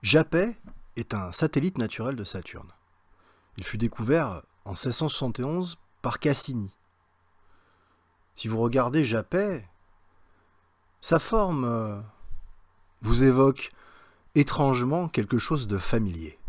Japet est un satellite naturel de Saturne. Il fut découvert en 1671 par Cassini. Si vous regardez Japet, sa forme vous évoque étrangement quelque chose de familier.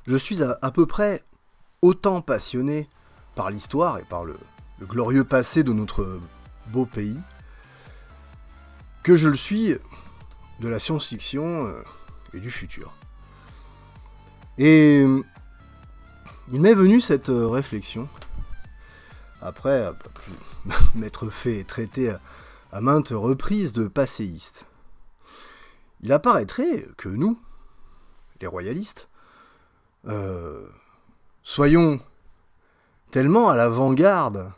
Je suis à peu près autant passionné par l'histoire et par le glorieux passé de notre beau pays que je le suis de la science-fiction et du futur. Et il m'est venu cette réflexion, après m'être fait traiter à maintes reprises de passéiste. Il apparaîtrait que nous, les royalistes, soyons tellement à l'avant-garde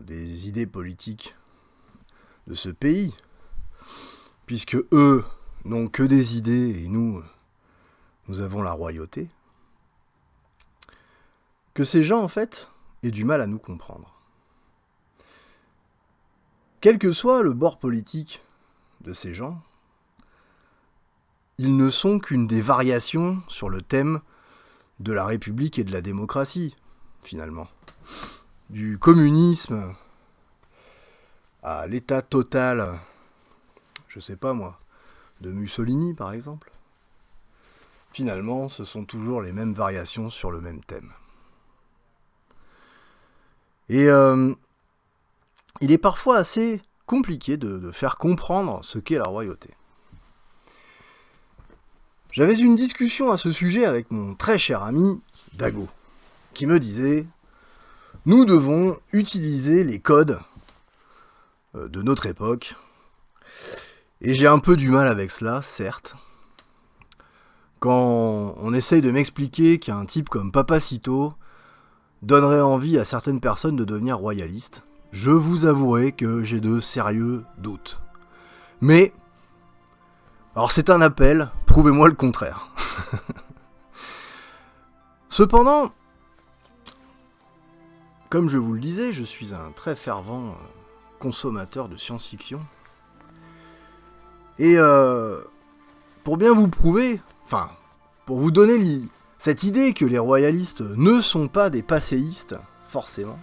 des idées politiques de ce pays, puisque eux n'ont que des idées et nous avons la royauté, que ces gens en fait aient du mal à nous comprendre. Quel que soit le bord politique de ces gens, ils ne sont qu'une des variations sur le thème de la République et de la démocratie, finalement. Du communisme à l'état total, je sais pas moi, de Mussolini par exemple. Finalement, ce sont toujours les mêmes variations sur le même thème. Et il est parfois assez compliqué de faire comprendre ce qu'est la royauté. J'avais une discussion à ce sujet avec mon très cher ami Dago, qui me disait « Nous devons utiliser les codes de notre époque. » Et j'ai un peu du mal avec cela, certes. Quand on essaye de m'expliquer qu'un type comme Papacito donnerait envie à certaines personnes de devenir royalistes, je vous avouerai que j'ai de sérieux doutes. Mais... alors c'est un appel, prouvez-moi le contraire. Cependant, comme je vous le disais, je suis un très fervent consommateur de science-fiction. Et pour bien vous prouver, enfin, pour vous donner cette idée que les royalistes ne sont pas des passéistes, forcément,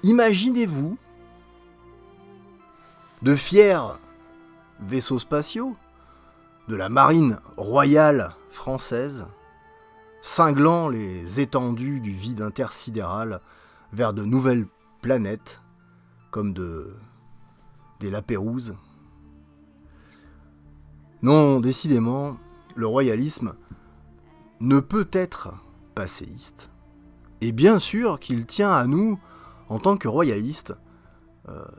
imaginez-vous de fiers vaisseaux spatiaux de la marine royale française, cinglant les étendues du vide intersidéral vers de nouvelles planètes, comme des Lapérouses. Non, décidément, le royalisme ne peut être passéiste. Et bien sûr qu'il tient à nous, en tant que royalistes,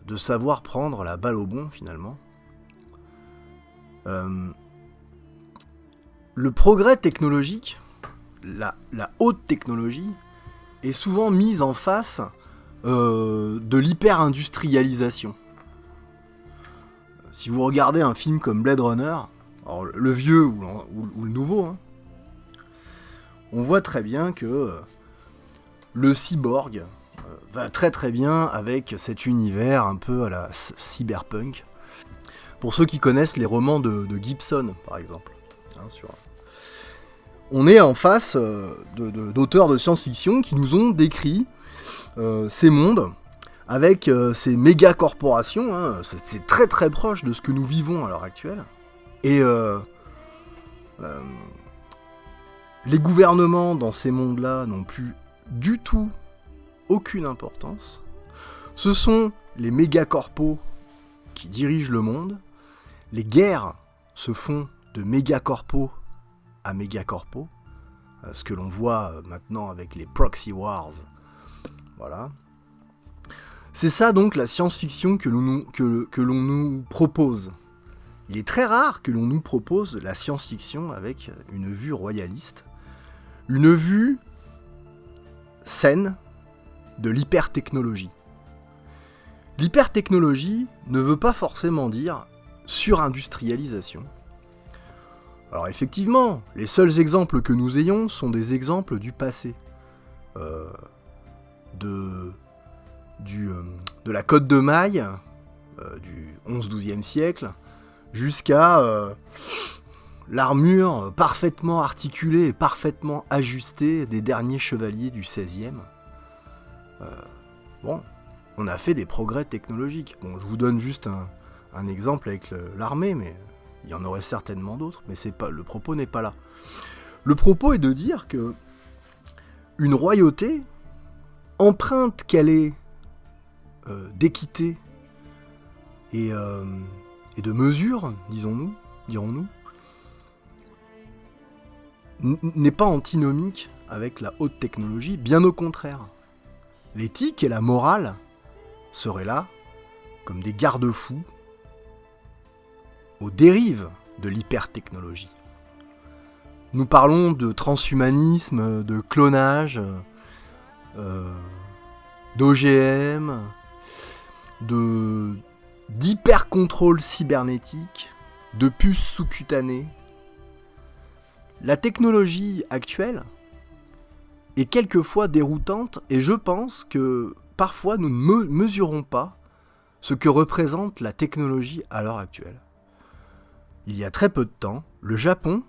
de savoir prendre la balle au bond, finalement. Le progrès technologique, la haute technologie, est souvent mise en face de l'hyper-industrialisation. Si vous regardez un film comme Blade Runner, alors le vieux ou le nouveau, hein, on voit très bien que le cyborg va très très bien avec cet univers un peu à la cyberpunk. Pour ceux qui connaissent les romans de Gibson, par exemple. Hein, on est en face d'auteurs de science-fiction qui nous ont décrit ces mondes avec ces méga corporations. Hein, c'est très très proche de ce que nous vivons à l'heure actuelle. Et les gouvernements dans ces mondes-là n'ont plus du tout aucune importance. Ce sont les méga-corpos qui dirigent le monde. Les guerres se font de méga-corpos à méga-corpos. Ce que l'on voit maintenant avec les proxy wars. Voilà. C'est ça donc la science-fiction que l'on nous propose. Il est très rare que l'on nous propose la science-fiction avec une vue royaliste. Une vue saine de l'hypertechnologie. L'hypertechnologie ne veut pas forcément dire surindustrialisation. Alors effectivement, les seuls exemples que nous ayons sont des exemples du passé. De la Côte de Maille, du 11-12e siècle, jusqu'à l'armure parfaitement articulée et parfaitement ajustée des derniers chevaliers du 16e. Bon, on a fait des progrès technologiques. Bon, je vous donne juste un exemple avec l'armée, mais il y en aurait certainement d'autres, mais le propos n'est pas là. Le propos est de dire que une royauté, empreinte qu'elle est d'équité et de mesure, dirons-nous, n'est pas antinomique avec la haute technologie, bien au contraire. L'éthique et la morale seraient là comme des garde-fous aux dérives de l'hypertechnologie. Nous parlons de transhumanisme, de clonage, d'OGM, d'hypercontrôle cybernétique, de puces sous-cutanées. La technologie actuelle est quelquefois déroutante et je pense que parfois nous ne mesurons pas ce que représente la technologie à l'heure actuelle. Il y a très peu de temps, le Japon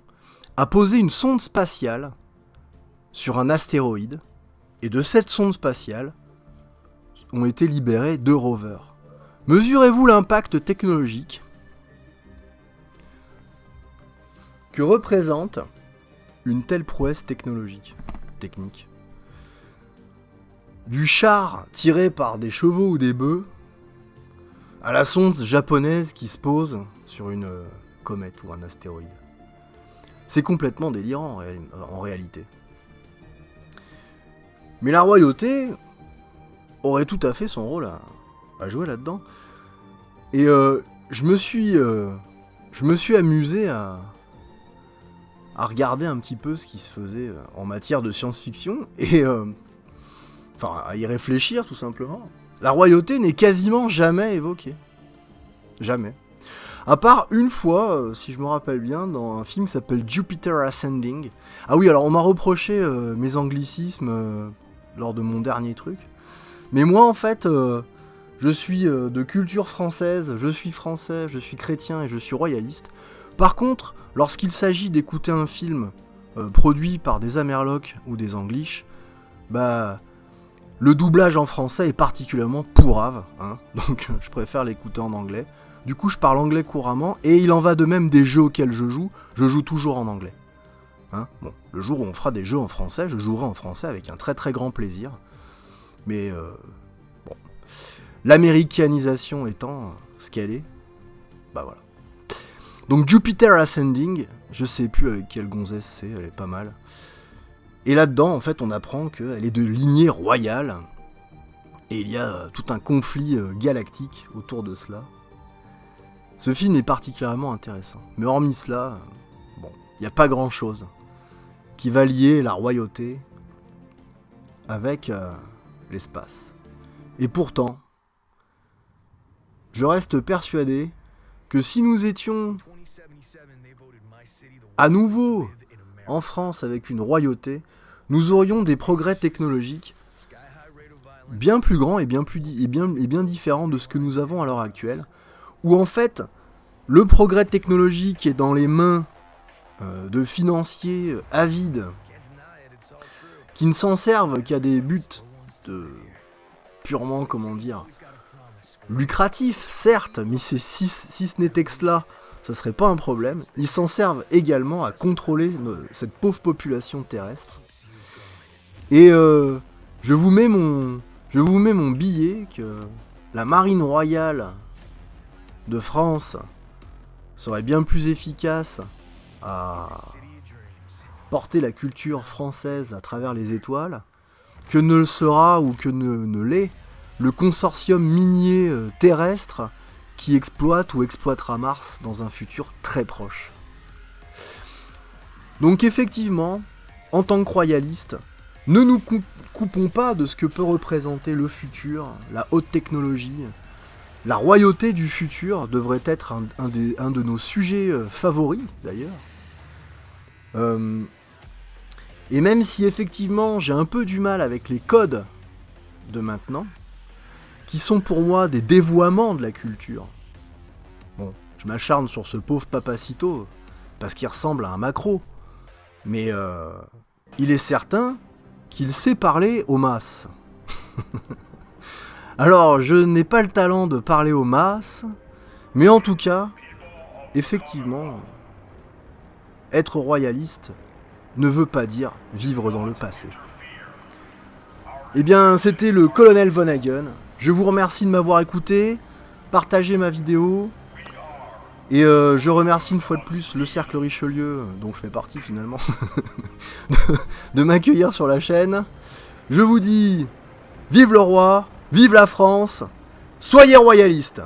a posé une sonde spatiale sur un astéroïde et de cette sonde spatiale ont été libérés 2 rovers. Mesurez-vous l'impact technologique que représente une telle prouesse technique. Du char tiré par des chevaux ou des bœufs à la sonde japonaise qui se pose sur une comète ou un astéroïde. C'est complètement délirant en réalité. Mais la royauté aurait tout à fait son rôle à jouer là-dedans. Et je me suis amusé à regarder un petit peu ce qui se faisait en matière de science-fiction et à y réfléchir tout simplement. La royauté n'est quasiment jamais évoquée. Jamais. À part une fois, si je me rappelle bien, dans un film qui s'appelle Jupiter Ascending. Ah oui, alors on m'a reproché mes anglicismes lors de mon dernier truc. Mais moi, en fait, je suis de culture française, je suis français, je suis chrétien et je suis royaliste. Par contre, lorsqu'il s'agit d'écouter un film produit par des Amerlocs ou des Anglish, le doublage en français est particulièrement pourrave, hein, donc je préfère l'écouter en anglais. Du coup, je parle anglais couramment, et il en va de même des jeux auxquels je joue toujours en anglais. Hein, bon, le jour où on fera des jeux en français, je jouerai en français avec un très très grand plaisir. Mais bon, l'américanisation étant ce qu'elle est, voilà. Donc Jupiter Ascending, je sais plus avec quelle gonzesse c'est, elle est pas mal. Et là-dedans, en fait, on apprend qu'elle est de lignée royale. Et il y a tout un conflit galactique autour de cela. Ce film est particulièrement intéressant. Mais hormis cela, bon, il n'y a pas grand-chose qui va lier la royauté avec l'espace. Et pourtant, je reste persuadé que si nous étions à nouveau en France avec une royauté, nous aurions des progrès technologiques bien plus grands et bien différents de ce que nous avons à l'heure actuelle, où en fait, le progrès technologique est dans les mains de financiers avides qui ne s'en servent qu'à des buts purement, lucratifs, certes, mais si ce n'était que cela, ça serait pas un problème. Ils s'en servent également à contrôler cette pauvre population terrestre. Et je vous mets mon billet que la marine royale de France serait bien plus efficace à porter la culture française à travers les étoiles que ne le sera ou que ne l'est le consortium minier terrestre qui exploite ou exploitera Mars dans un futur très proche. Donc effectivement, en tant que royaliste, ne nous coupons pas de ce que peut représenter le futur, la haute technologie. La royauté du futur devrait être un de nos sujets favoris, d'ailleurs. Et même si effectivement j'ai un peu du mal avec les codes de maintenant, qui sont pour moi des dévoiements de la culture. Bon, je m'acharne sur ce pauvre Papacito, parce qu'il ressemble à un macro. Mais il est certain qu'il sait parler aux masses. Alors, je n'ai pas le talent de parler aux masses, mais en tout cas, effectivement, être royaliste ne veut pas dire vivre dans le passé. Eh bien, c'était le colonel Von Hagen. Je vous remercie de m'avoir écouté, partagez ma vidéo, et je remercie une fois de plus le Cercle Richelieu, dont je fais partie finalement, de m'accueillir sur la chaîne. Je vous dis, vive le roi, vive la France, soyez royalistes!